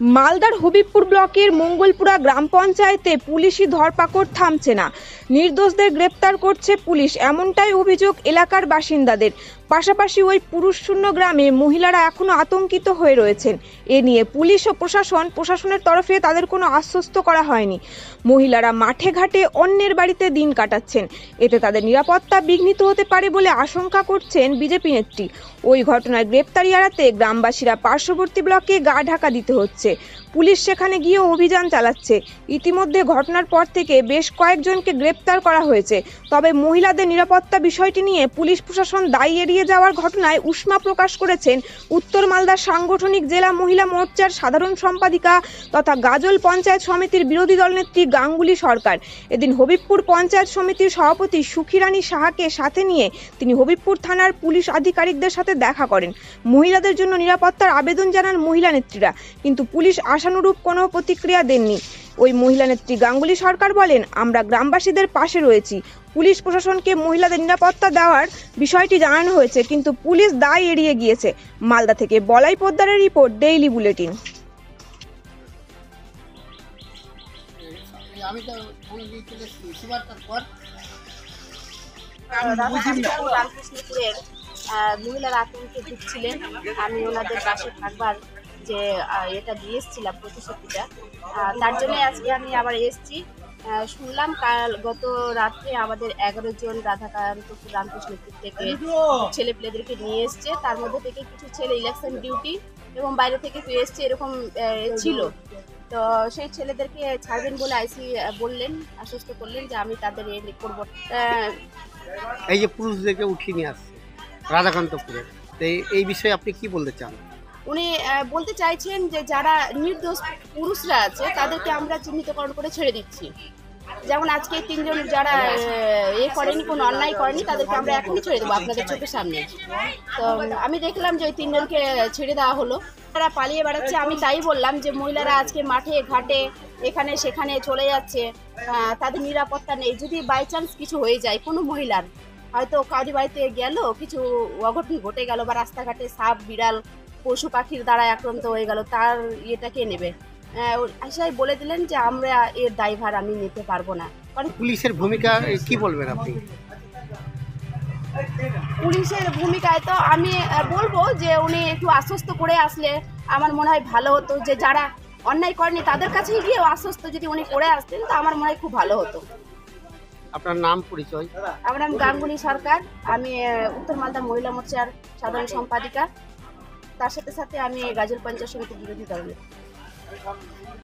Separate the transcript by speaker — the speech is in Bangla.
Speaker 1: মালদার হবিবপুর ব্লকের মঙ্গলপুরা গ্রাম পঞ্চায়েতে পুলিশি ধরপাকড় থামছে না। নির্দোষদের গ্রেপ্তার করছে পুলিশ, এমনটাই অভিযোগ এলাকার বাসিন্দাদের। পাশাপাশি ওই পুরুষশূন্য গ্রামে মহিলারা এখনো আতঙ্কিত হয়ে রয়েছেন। এ নিয়ে পুলিশ ও প্রশাসনের তরফে তাদের কোনো আশ্বস্ত করা হয়নি। মহিলারা মাঠে ঘাটে অন্যের বাড়িতে দিন কাটাচ্ছেন, এতে তাদের নিরাপত্তা বিঘ্নিত হতে পারে বলে আশঙ্কা করছেন বিজেপি নেত্রী। ওই ঘটনায় গ্রেপ্তারি এড়াতে গ্রামবাসীরা পার্শ্ববর্তী ব্লকে গা ঢাকা দিতে হচ্ছে। পুলিশ সেখানে গিয়ে অভিযান চালাচ্ছে। ইতিমধ্যে ঘটনার পর থেকে বেশ কয়েকজনকে গ্রেপ্তার করা হয়েছে। তবে মহিলাদের নিরাপত্তা বিষয়টি নিয়ে পুলিশ প্রশাসন দায় এড়িয়ে যাওয়ার ঘটনায় উষ্মা প্রকাশ করেছেন উত্তর মালদা সাংগঠনিক জেলা মহিলা মোর্চার সাধারণ সম্পাদিকা তথা গাজল পঞ্চায়েত সমিতির বিরোধী দলনেত্রী গাঙ্গুলি সরকার। এদিন হবিবপুর পঞ্চায়েত সমিতির সভাপতি সুখিরানী সাহাকে সাথে নিয়ে তিনি হবিবপুর থানার পুলিশ আধিকারিকদের সাথে দেখা করেন। মহিলাদের জন্য নিরাপত্তার আবেদন জানান মহিলা নেত্রীরা, কিন্তু পুলিশ আশানুরূপ কোনো প্রতিক্রিয়া দেননি। ওই মহিলা নেত্রী গাঙ্গুলি সরকার বলেন, আমরা গ্রামবাসীদের পাশে রয়েছি। পুলিশ প্রশাসনকে মহিলাদের নিরাপত্তা দেওয়ার বিষয়টি জানানো হয়েছে, কিন্তু পুলিশ দায় এড়িয়ে গিয়েছে। মালদা থেকে বলাই পোদ্দারের রিপোর্ট, ডেইলি বুলেটিন।
Speaker 2: রামকৃষ্ণপুরের মহিলারা আতঙ্কে ভুগছিলেন। আমি ওনাদের পাশে থাকবার যে এটা দিয়ে এসেছিলাম প্রতিশ্রুতিটা, তার জন্য আজকে আমি আবার এসেছি। শুনলাম গত রাত্রে আমাদের 11 জন রাধাকান্তপুর রামকৃষ্ণপুর থেকে ছেলে পেলেদেরকে নিয়ে এসছে। তার মধ্যে থেকে কিছু ছেলে ইলেকশন ডিউটি এবং বাইরে থেকে এসছে এরকম ছিল। তো সেই ছেলেদেরকে ছাড়বেন বলে আইসি বললেন, আশ্বস্ত করলেন যে আমি তাদের করবো।
Speaker 3: এই যে পুরুষদেরকে উঠিয়ে নিয়ে আসছে রাধাকান্তপুরে, এই বিষয়ে আপনি কি বলতে চান?
Speaker 2: উনি বলতে চাইছেন যে যারা নির্দোষ পুরুষরা আছে তাদেরকে আমরা চিহ্নিতকরণ করে ছেড়ে দিচ্ছি। যেমন আজকে 3 জন যারা করেনি, কোনো অন্যায় করেনি, তাদেরকে আমরা এখনই ছেড়ে দেবো আপনাদের চোখের সামনে। তো আমি দেখলাম যে ওই 3 জনকে ছেড়ে দেওয়া হলো। তারা পালিয়ে বেড়াচ্ছে। আমি তাই বললাম যে মহিলারা আজকে মাঠে ঘাটে এখানে সেখানে চলে যাচ্ছে, তাদের নিরাপত্তা নেই। যদি বাই চান্স কিছু হয়ে যায়, কোনো মহিলার হয়তো কাউরি বাড়িতে গেল, কিছু অঘটন ঘটে গেল বা রাস্তাঘাটে সাপ বিড়াল পশু পাখির দ্বারা আক্রান্ত হয়ে গেল, তার ইয়েটা কে নেবে? আশাই বলে দিলেন যে আমরা এর দায়ভার আমি নিতে পারবো না। কারণ
Speaker 3: পুলিশের ভূমিকা কি বলবেন আপনি?
Speaker 2: পুলিশের ভূমিকায় তো আমি বলবো যে উনি একটু আশ্বস্ত করে আসলে আমার মনে হয় ভালো হতো। যে যারা অন্যায় করেনি তাদের কাছেই গিয়ে আশ্বস্ত যদি উনি করে আসতেন তো আমার মনে হয় খুব ভালো হতো।
Speaker 3: আপনার নাম পরিচয়?
Speaker 2: আমার নাম গাঙ্গুলি সরকার, আমি উত্তর মালদা মহিলা মোর্চার সাধারণ সম্পাদিকা। তার সাথে সাথে আমি গাজল পঞ্চায়েত সমিতির বিরোধী দল।